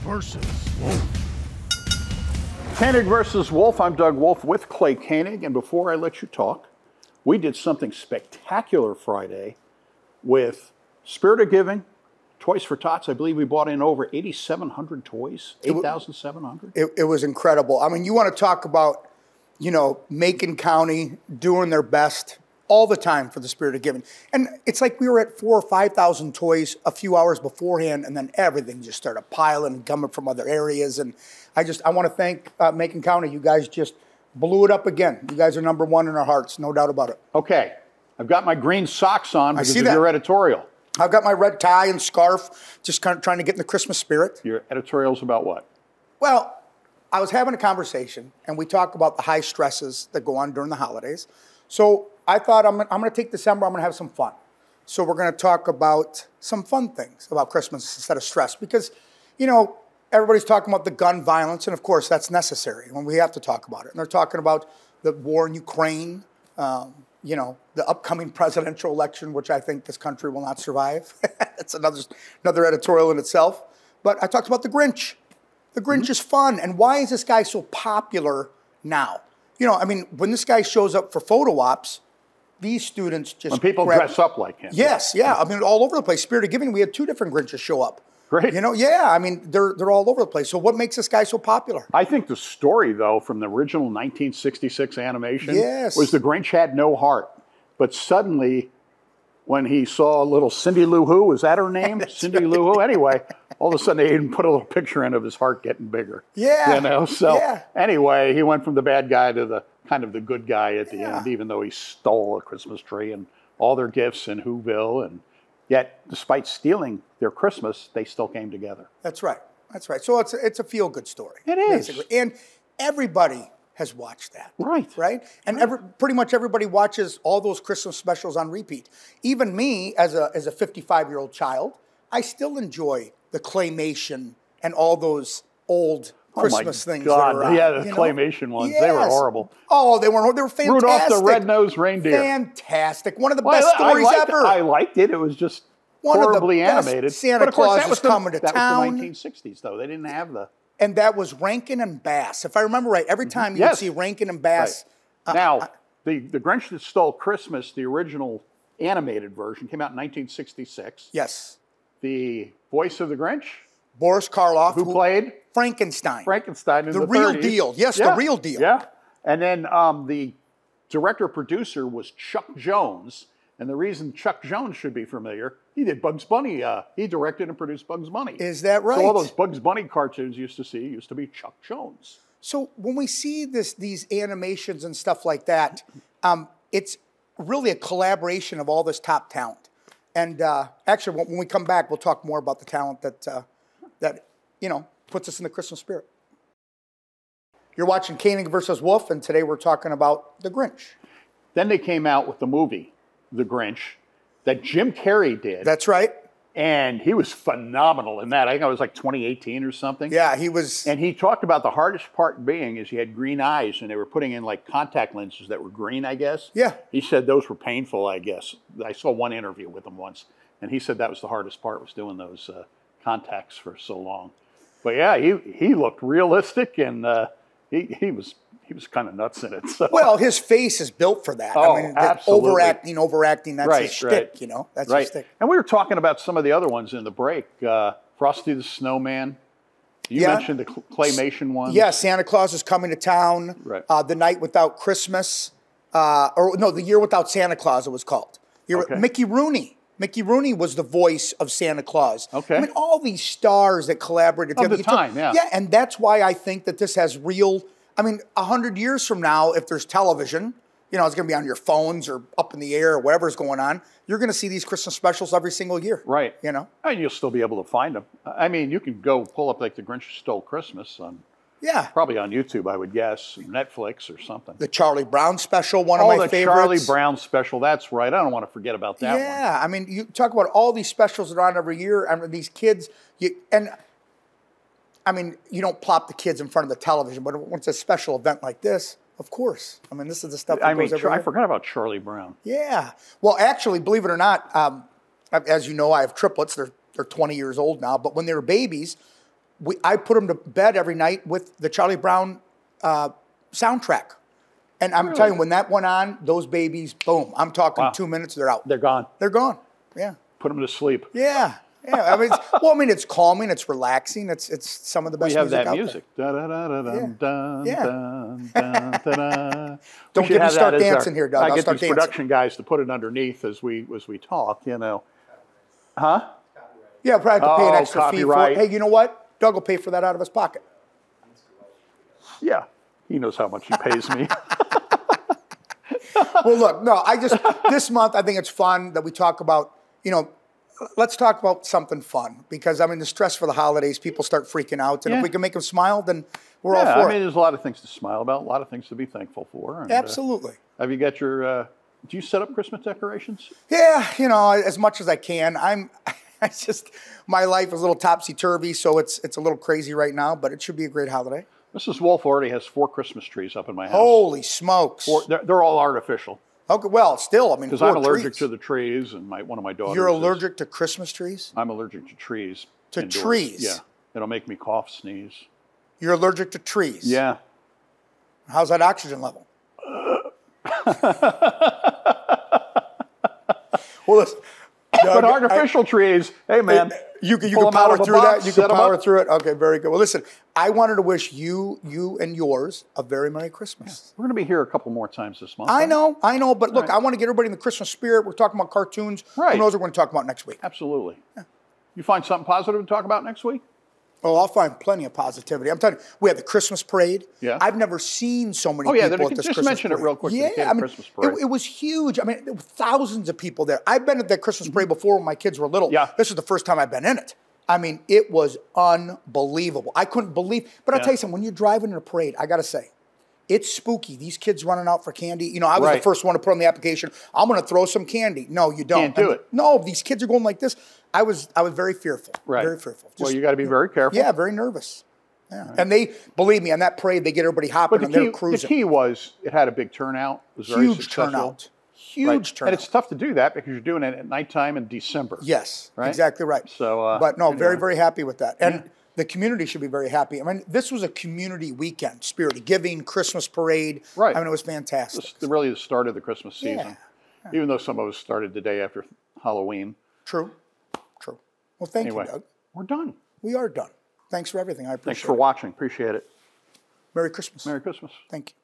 versus Wolfe. Koenig versus Wolfe. I'm Doug Wolfe with Clay Koenig. And before I let you talk, we did something spectacular Friday with Spirit of Giving, Toys for Tots. I believe we bought in over 8,700 toys, 8,700. It was incredible. I mean, you want to talk about, you know, Macon County doing their best all the time for the Spirit of Giving. And it's like we were at 4,000 or 5,000 toys a few hours beforehand, and then everything just started piling and coming from other areas. And I want to thank Macon County. You guys just blew it up again. You guys are number one in our hearts, no doubt about it. Okay, I've got my green socks on because of your editorial. I've got my red tie and scarf, just kind of trying to get in the Christmas spirit. Your editorial's about what? Well, I was having a conversation, and we talk about the high stresses that go on during the holidays. So I thought I'm going to take December, I'm going to have some fun. So we're going to talk about some fun things about Christmas instead of stress. Because, you know, everybody's talking about the gun violence, and of course that's necessary when we have to talk about it. And they're talking about the war in Ukraine, you know, the upcoming presidential election, which I think this country will not survive. It's another editorial in itself. But I talked about the Grinch. The Grinch is fun. And why is this guy so popular now? You know, I mean, when this guy shows up for photo ops, these students just... When people dress up like him. Yes, yeah. I mean, all over the place. Spirit of Giving, we had 2 different Grinches show up. Great. You know, yeah, I mean, they're all over the place. So what makes this guy so popular? I think the story, though, from the original 1966 animation was the Grinch had no heart. But suddenly, when he saw little Cindy Lou Who, was that her name? Cindy Lou Who? Anyway, all of a sudden they even put a little picture in of his heart getting bigger. Yeah. You know, so anyway, he went from the bad guy to the kind of the good guy at the end, even though he stole a Christmas tree and all their gifts in Whoville. And yet, despite stealing their Christmas, they still came together. That's right. That's right. So it's a feel-good story. It is. Basically. And everybody has watched that. Right. Right? And pretty much everybody watches all those Christmas specials on repeat. Even me, as a 55-year-old child, I still enjoy the claymation and all those old Christmas things. God. That are Yeah, the claymation ones. Yes. They were horrible. Oh, they were fantastic. Rudolph the Red-Nosed Reindeer. Fantastic. One of the best stories ever. I liked it. It was just horribly animated. Santa Claus is coming to town. That was the 1960s, though. They didn't have the... And that was Rankin and Bass. If I remember right, every time you would see Rankin and Bass. Right. Now, the Grinch That Stole Christmas, the original animated version, came out in 1966. Yes. The voice of the Grinch? Boris Karloff. Who played? Frankenstein. Frankenstein in the 30s. The real deal. Yes, the real deal. Yeah. And then the director-producer was Chuck Jones. And the reason Chuck Jones should be familiar, he did Bugs Bunny. He directed and produced Bugs Bunny. Is that right? So all those Bugs Bunny cartoons used to be Chuck Jones. So when we see these animations and stuff like that, it's really a collaboration of all this top talent. And actually, when we come back, we'll talk more about the talent that you know, puts us in the Christmas spirit. You're watching Koenig versus Wolfe, and today we're talking about the Grinch. Then they came out with the movie, The Grinch, that Jim Carrey did. That's right. And he was phenomenal in that. I think it was like 2018 or something. Yeah, he was. And he talked about the hardest part being is he had green eyes, and they were putting in like contact lenses that were green, I guess. Yeah. He said those were painful, I guess. I saw one interview with him once, and he said that was the hardest part, was doing those contacts for so long. But yeah, he looked realistic, and he was kind of nuts in it. So. Well, his face is built for that. Oh, I mean, absolutely. overacting, that's his shtick, you know? That's his shtick. And we were talking about some of the other ones in the break. Frosty the Snowman. You mentioned the claymation one. Yeah, Santa Claus is coming to town. Right. The Night Without Christmas. The Year Without Santa Claus it was called. Mickey Rooney. Mickey Rooney was the voice of Santa Claus. Okay. I mean, all these stars that collaborated together. Of the time, yeah. Yeah, and that's why I think that this has real... I mean, 100 years from now, if there's television, you know, it's going to be on your phones or up in the air or whatever's going on, you're going to see these Christmas specials every single year. Right. You know? And you'll still be able to find them. I mean, you can go pull up like The Grinch Stole Christmas on... Yeah. Probably on YouTube, I would guess, Netflix or something. The Charlie Brown special, one of my favorites. Oh, the Charlie Brown special, that's right. I don't want to forget about that one. Yeah, I mean, you talk about all these specials that are on every year. I mean, these kids, I mean, you don't plop the kids in front of the television, but when it's a special event like this, of course. I mean, this is the stuff that goes every year. I forgot about Charlie Brown. Yeah. Well, actually, believe it or not, as you know, I have triplets. They're 20 years old now. But when they were babies, I put them to bed every night with the Charlie Brown soundtrack. And I'm telling you, when that went on, those babies, boom, I'm talking 2 minutes, they're out. They're gone. They're gone, yeah. Put them to sleep. Yeah, yeah. I mean, it's calming, it's relaxing, it's some of the best music out music. there. Don't get me start dancing here, Doug. I I'll get start these dancing. production guys to put it underneath as we talk, you know. Huh? Yeah, probably have to pay an extra copyright. fee for it. Hey, you know what? Doug will pay for that out of his pocket. Yeah, he knows how much he pays me. Well, look, no, this month, I think it's fun that we talk about, you know, let's talk about something fun. Because, I mean, the stress for the holidays, people start freaking out. And if we can make them smile, then we're all for it. I mean, there's a lot of things to smile about, a lot of things to be thankful for. And, absolutely. Have you got your, do you set up Christmas decorations? Yeah, you know, as much as I can. My life is a little topsy-turvy, so it's a little crazy right now, but it should be a great holiday. Mrs. Wolfe already has 4 Christmas trees up in my house. Holy smokes. They're all artificial. Okay, well, still, I mean, because I'm allergic to the trees, and one of my daughters. You're allergic to Christmas trees? I'm allergic to trees. To indoors. trees? Yeah. It'll make me cough, sneeze. You're allergic to trees? Yeah. How's that oxygen level? Well, listen. But artificial trees, hey man, you can power through that. You can power through it. Okay, very good. Well, listen, I wanted to wish you and yours a very Merry Christmas. Yeah. We're going to be here a couple more times this month. I know. But look, I want to get everybody in the Christmas spirit. We're talking about cartoons. Right. Who knows what we're going to talk about next week? Absolutely. Yeah. You find something positive to talk about next week? Oh, I'll find plenty of positivity. I'm telling you, we had the Christmas parade. Yeah. I've never seen so many people at this Christmas parade. Just mention it real quick. Yeah, I mean, Christmas parade. It was huge. I mean, there were thousands of people there. I've been at that Christmas parade before when my kids were little. Yeah. This is the first time I've been in it. I mean, it was unbelievable. I couldn't believe. But I'll tell you something, when you're driving in a parade, I got to say, it's spooky. These kids running out for candy. You know, I was the first one to put on the application, I'm going to throw some candy. No, you don't. Can't do it. No, these kids are going like this. I was very fearful. Right. Very fearful. Well, you got to be very careful. Yeah, very nervous. Yeah. Right. And they, believe me, on that parade, they get everybody hopping and they're cruising. The key was it had a big turnout. It was very successful. Turnout. Huge turnout. And it's tough to do that because you're doing it at nighttime in December. Yes, right? Exactly right. So, but no, anyway. Very, very happy with that. And the community should be very happy. I mean, this was a community weekend, spirit of giving, Christmas parade. Right. I mean, it was fantastic. This is really the start of the Christmas season, even though some of us started the day after Halloween. True. Well, thank you, Doug. We're done. We are done. Thanks for everything. I appreciate it. Thanks for watching. Appreciate it. Merry Christmas. Merry Christmas. Thank you.